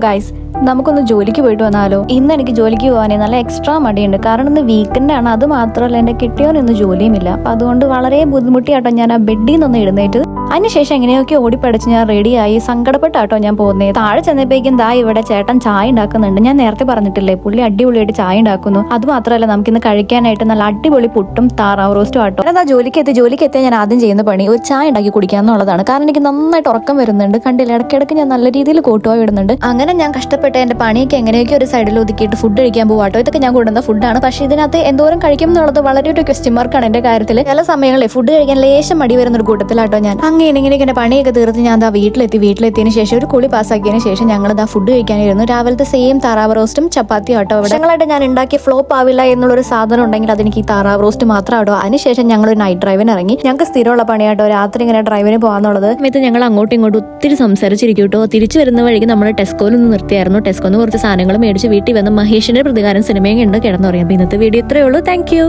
Guys, നമുക്കൊന്ന് ജോലിക്ക് പോയിട്ട് വന്നാലോ? ഇന്ന് എനിക്ക് ജോലിക്ക് പോകാനേ നല്ല എക്സ്ട്രാ മടിയുണ്ട്. കാരണം ഇന്ന് വീക്കെൻഡ് ആണ്. അത് മാത്രമല്ല എന്റെ കിട്ടിയോനൊന്നും ജോലിയുമില്ല. അപ്പൊ അതുകൊണ്ട് വളരെ ബുദ്ധിമുട്ടിയാട്ടോ ഞാൻ ആ ബെഡിൽ നിന്നൊന്ന് എഴുന്നേറ്റ്. അതിനുശേഷം എങ്ങനെയൊക്കെ ഓടിപ്പടിച്ച് ഞാൻ റെഡിയായി സങ്കടപ്പെട്ടാട്ടോ ഞാൻ പോകുന്നത്. താഴെ ചെന്നപ്പോഴേക്കും ഇവിടെ ചേട്ടൻ ചായ ഉണ്ടാക്കുന്നുണ്ട്. ഞാൻ നേരത്തെ പറഞ്ഞിട്ടില്ലേ, പുള്ളി അടിപൊളിയായിട്ട് ചായ ഉണ്ടാക്കുന്നു. അത് മാത്രമല്ല നമുക്കിന്ന് കഴിക്കാനായിട്ട് നല്ല അടിപൊളി പുട്ടും താറാവ് റോസ്റ്റും ആട്ടോ. എന്നാ ജോലിക്ക് എത്തിയാൽ ഞാൻ ആദ്യം ചെയ്യുന്ന പണി ഒരു ചായ ഉണ്ടാക്കി കുടിക്കുക എന്നുള്ളതാണ്. കാരണം എനിക്ക് നന്നായിട്ട് ഉറക്കം വരുന്നുണ്ട്. കണ്ടില്ല, ഇടയ്ക്കിടയ്ക്ക് ഞാൻ നല്ല രീതിയിൽ കോട്ടുപോയി വിടുന്നുണ്ട്. അങ്ങനെ ഞാൻ കഷ്ടപ്പെട്ട് എന്റെ പണിയൊക്കെ എങ്ങനെയൊക്കെ ഒരു സൈഡിൽ ഒതുക്കിയിട്ട് ഫുഡ് കഴിക്കാൻ പോവാട്ടോ. ഇതൊക്കെ ഞാൻ കൊണ്ടുവന്ന ഫുഡാണ്. പക്ഷേ ഇതിനകത്ത് എന്തോരം കഴിക്കും എന്നുള്ളത് വളരെ ഒരു ക്വസ്റ്റ്യൻ മാർക്കാണ് എന്റെ കാര്യത്തിൽ. ചില സമയങ്ങളിൽ ഫുഡ് കഴിക്കാൻ ലേശം മടി വരുന്ന ഒരു കൂട്ടത്തിലാട്ടോ ഞാൻ. അങ്ങനെ ഇങ്ങനെ പണിയൊക്കെ തീർത്ത് ഞാൻ വീട്ടിലെത്തിയതിനു ശേഷം ഒരു കുളി പാസ്സാക്കിയതിനു ശേഷം ഞങ്ങൾ ഫുഡ് കഴിക്കാനായിരുന്നു. രാവിലത്തെ സെയിം താറാവ് റോസ്റ്റും ചപ്പാത്തിയും ആട്ടോ. വർഷങ്ങളായിട്ട് ഞാൻ ഉണ്ടാക്കിയ ഫ്ലോപ്പ് ആവില്ല എന്നുള്ളൊരു സാധനം ഉണ്ടെങ്കിൽ അതെനിക്ക് ഈ താറാവ് റോസ്റ്റ് മാത്രം ആട്ടോ. അതിനുശേഷം ഞങ്ങൾ ഒരു നൈറ്റ് ഡ്രൈവിന് ഇറങ്ങി. ഞങ്ങൾക്ക് സ്ഥിരമുള്ള പണിയാട്ടോ രാത്രി ഇങ്ങനെ ഡ്രൈവിന് പോകാന്നുള്ളത്. സമയത്ത് ഞങ്ങൾ അങ്ങോട്ടും ഇങ്ങോട്ടും ഒത്തിരി സംസാരിച്ചിരിക്കും കേട്ടോ. തിരിച്ചു വരുന്ന വഴിക്ക് നമ്മൾ ടെസ്കോയിൽ നിന്ന് നിർത്തിയായിരുന്നു. ടെസ്കോന്ന് കുറച്ച് സാധനങ്ങൾ മേടിച്ച് വീട്ടിൽ വന്ന് മഹേഷിന്റെ പ്രതികാരം സിനിമയും കണ്ട് കിടന്നുറങ്ങി. അപ്പൊ ഇന്നത്തെ വീഡിയോ ഇത്രയേ ഉള്ളൂ. Thank you.